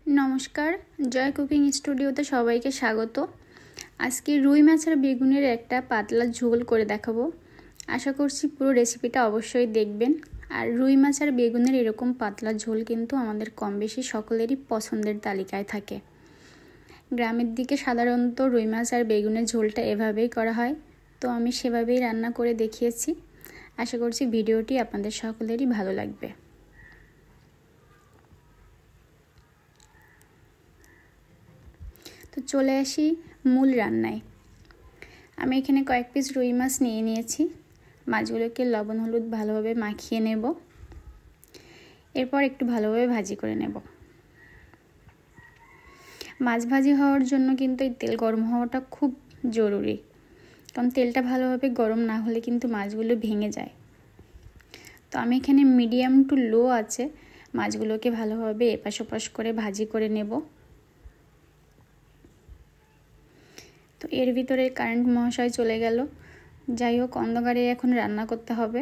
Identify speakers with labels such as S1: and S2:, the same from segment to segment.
S1: नमस्कार जय कुकिंग स्टूडियोते सबाइके स्वागत। आज के रुई माछ और बेगुनेर एक पातला झोल करे देखाबो। आशा करछि पुरो रेसिपिटा अवश्यई देखबेन। और रुई माछ और बेगुनेर एरकम पातला झोल किन्तु आमादेर कम बेशी सकलेरই पछंदेर तालिकाय थाके। ग्रामेर दिके साधारणत रुई माछ और बेगुनेर झोलटा एभाবেই करा হয়, तो आमी सेभाবেই रान्ना करे देखिয়েছি। आशा करछि भिडियोटी आपनादेर सकलेरই भालो लागবে। तो चले आसि मूल रान्नाय। आमी एखाने कयेक पिस रुई माछ निये निয়েছি। माछगुलोके लवण हलुद भालोभाবে माखिয়ে नेब। एरपर एकटु भालोभाবে भाजी करे नेब। माछ भाजी हওয়ার জন্য কিন্তু এই তেল গরম হওয়াটা খুব জরুরি, কারণ তেলটা ভালোভাবে গরম না হলে কিন্তু মাছগুলো ভেঙে যায়। তো আমি এখানে মিডিয়াম টু লো আছে মাছগুলোকে ভালোভাবে এপাশ ওপাশ করে ভাজি করে নেব। তো এর ভিতরে কারেন্ট মহাশয় চলে গেল। যাই হোক, অন্ধকারে এখন রান্না করতে হবে।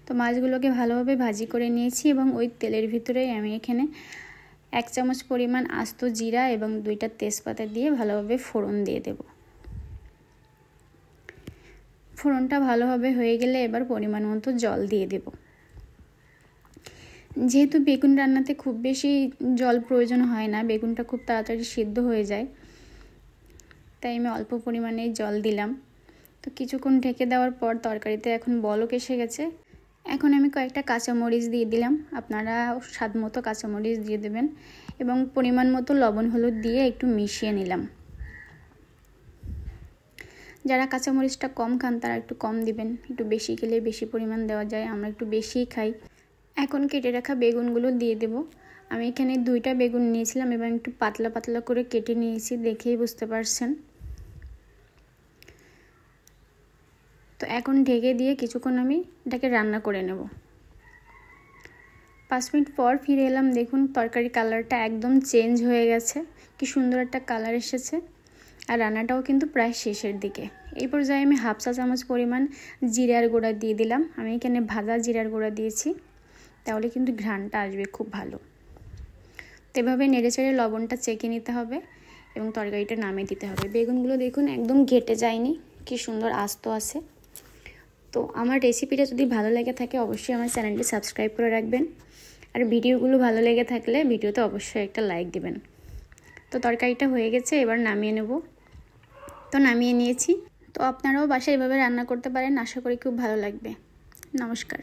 S1: তো মাছগুলোকে ভালোভাবে ভাজি করে নিয়েছি এবং ওই তেলের ভিতরেই আমি এখানে 1 চামচ পরিমাণ আস্ত জিরা এবং 2টা তেজপাতা দিয়ে ভালোভাবে ফোড়ন দিয়ে দেব। ফোড়নটা ভালোভাবে হয়ে গেলে এবার পরিমাণ মতো জল দিয়ে দেব। যেহেতু বেগুন রান্নাতে খুব বেশি জল প্রয়োজন হয় না, বেগুনটা খুব তাড়াতাড়ি সিদ্ধ হয়ে যায়, তাই আমি অল্প পরিমাণে জল দিলাম। তো কিছুক্ষণ ঢেকে দেওয়ার পর তরকারিতে এখন বলক এসে গেছে। এখন আমি কয়েকটা কাঁচামরিচ দিয়ে দিলাম। আপনারা স্বাদ মতো কাঁচামরিচ দিয়ে দেবেন এবং পরিমাণ মতো লবণ হলুদ দিয়ে একটু মিশিয়ে নিলাম। যারা কাঁচামরিচটা কম খান তারা একটু কম দিবেন, একটু বেশি খেলে বেশি পরিমাণ দেওয়া যায়, আমরা একটু বেশিই খাই। এখন কেটে রাখা বেগুনগুলো দিয়ে দেব। আমি এখানে 2টা বেগুন নিয়েছিলাম এবং একটু পাতলা পাতলা করে কেটে নিয়েছি, দেখেই বুঝতে পারছেন। তো এখন ঢেকে দিয়ে কিছুক্ষণ আমি এটাকে রান্না করে নেব। 5 মিনিট পর ফিরে এলাম। দেখুন তরকারি কালারটা একদম চেঞ্জ হয়ে গেছে, কি সুন্দর একটা কালার এসেছে। আর রান্নাটাও কিন্তু প্রায় শেষের দিকে। এই পর্যায়ে আমি 1/2 চা চামচ পরিমাণ জিরার গুঁড়া দিয়ে দিলাম। আমি এখানে ভাজা জিরার গুঁড়া দিয়েছি, তাহলে কিন্তু ঘ্রাণটা আসবে খুব ভালো। তো এভাবে নেড়েচেড়ে লবণটা চেখে নিতে হবে এবং তরকারিটা নামিয়ে দিতে হবে। বেগুনগুলো দেখুন একদম ঘেটে যায়নি, কি সুন্দর আস্ত আছে। তো আমার রেসিপিটা যদি ভালো লেগে থাকে অবশ্যই আমার চ্যানেলটি সাবস্ক্রাইব করে রাখবেন। আর ভিডিওগুলো ভালো লেগে থাকলে ভিডিওতে অবশ্যই একটা লাইক দিবেন। তো তরকারিটা হয়ে গেছে, এবার নামিয়ে নেব। তো নামিয়ে নিয়েছি। তো আপনারাও বাসায় এভাবে রান্না করতে পারেন, আশা করি খুব ভালো লাগবে। নমস্কার।